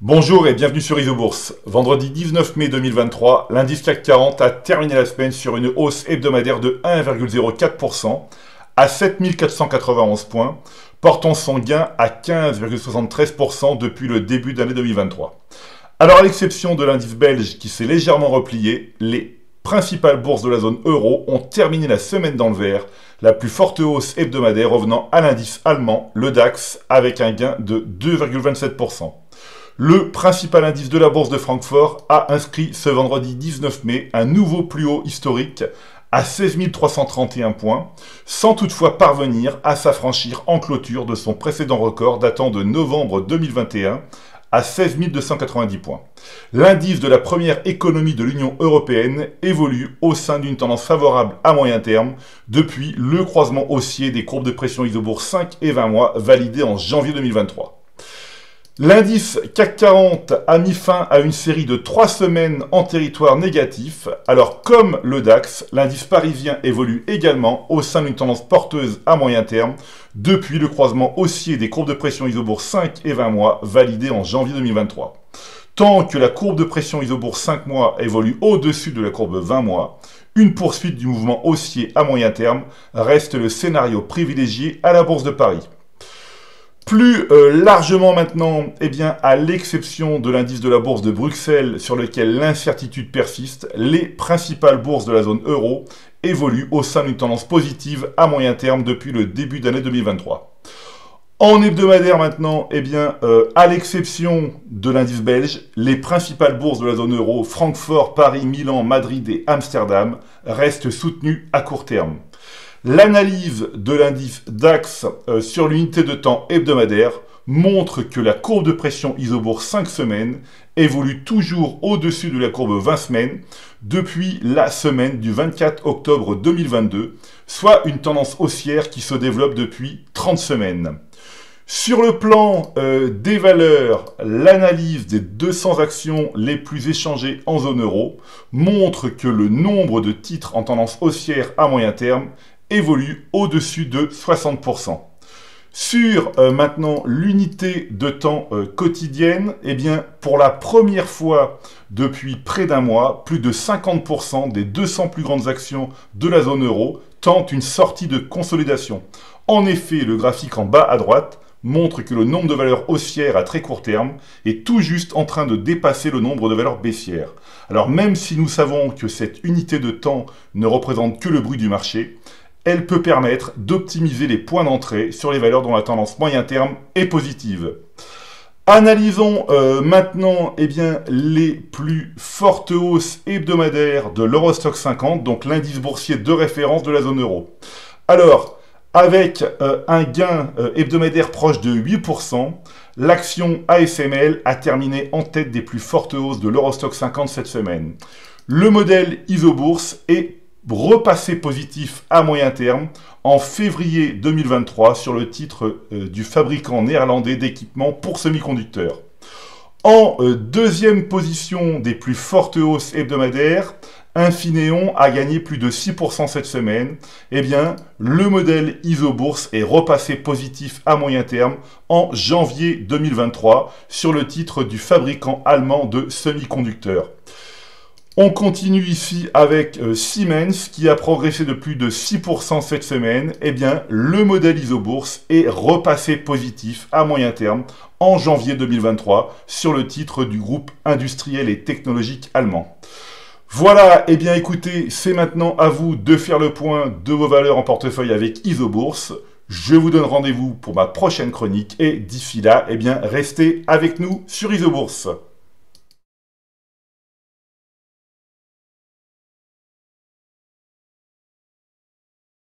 Bonjour et bienvenue sur Isobourse. Vendredi 19 mai 2023, l'indice CAC 40 a terminé la semaine sur une hausse hebdomadaire de 1,04% à 7491 points, portant son gain à 15,73% depuis le début d'année 2023. Alors à l'exception de l'indice belge qui s'est légèrement replié, les principales bourses de la zone euro ont terminé la semaine dans le vert, la plus forte hausse hebdomadaire revenant à l'indice allemand, le DAX, avec un gain de 2,27%. Le principal indice de la bourse de Francfort a inscrit ce vendredi 19 mai un nouveau plus haut historique à 16 331 points, sans toutefois parvenir à s'affranchir en clôture de son précédent record datant de novembre 2021 à 16 290 points. L'indice de la première économie de l'Union européenne évolue au sein d'une tendance favorable à moyen terme depuis le croisement haussier des courbes de pression Isobourse 5 et 20 mois validé en janvier 2023. L'indice CAC 40 a mis fin à une série de 3 semaines en territoire négatif. Alors comme le DAX, l'indice parisien évolue également au sein d'une tendance porteuse à moyen terme depuis le croisement haussier des courbes de pression Isobourse 5 et 20 mois validées en janvier 2023. Tant que la courbe de pression Isobourse 5 mois évolue au-dessus de la courbe 20 mois, une poursuite du mouvement haussier à moyen terme reste le scénario privilégié à la Bourse de Paris. Plus largement maintenant, à l'exception de l'indice de la bourse de Bruxelles sur lequel l'incertitude persiste, les principales bourses de la zone euro évoluent au sein d'une tendance positive à moyen terme depuis le début d'année 2023. En hebdomadaire maintenant, à l'exception de l'indice belge, les principales bourses de la zone euro, Francfort, Paris, Milan, Madrid et Amsterdam, restent soutenues à court terme. L'analyse de l'indice DAX sur l'unité de temps hebdomadaire montre que la courbe de pression Isobourse 5 semaines évolue toujours au-dessus de la courbe 20 semaines depuis la semaine du 24 octobre 2022, soit une tendance haussière qui se développe depuis 30 semaines. Sur le plan des valeurs, l'analyse des 200 actions les plus échangées en zone euro montre que le nombre de titres en tendance haussière à moyen terme évolue au-dessus de 60%. Sur maintenant l'unité de temps quotidienne, pour la première fois depuis près d'un mois, plus de 50% des 200 plus grandes actions de la zone euro tentent une sortie de consolidation. En effet, le graphique en bas à droite montre que le nombre de valeurs haussières à très court terme est tout juste en train de dépasser le nombre de valeurs baissières. Alors même si nous savons que cette unité de temps ne représente que le bruit du marché, elle peut permettre d'optimiser les points d'entrée sur les valeurs dont la tendance moyen terme est positive. Analysons maintenant les plus fortes hausses hebdomadaires de l'Eurostoxx 50, donc l'indice boursier de référence de la zone euro. Alors, avec un gain hebdomadaire proche de 8%, l'action ASML a terminé en tête des plus fortes hausses de l'Eurostoxx 50 cette semaine. Le modèle Isobourse est repassé positif à moyen terme en février 2023 sur le titre du fabricant néerlandais d'équipements pour semi-conducteurs. En deuxième position des plus fortes hausses hebdomadaires, Infineon a gagné plus de 6% cette semaine. Le modèle Isobourse est repassé positif à moyen terme en janvier 2023 sur le titre du fabricant allemand de semi-conducteurs. On continue ici avec Siemens qui a progressé de plus de 6% cette semaine. Le modèle Isobourse est repassé positif à moyen terme en janvier 2023 sur le titre du groupe industriel et technologique allemand. Voilà, écoutez, c'est maintenant à vous de faire le point de vos valeurs en portefeuille avec Isobourse. Je vous donne rendez-vous pour ma prochaine chronique et d'ici là, restez avec nous sur Isobourse.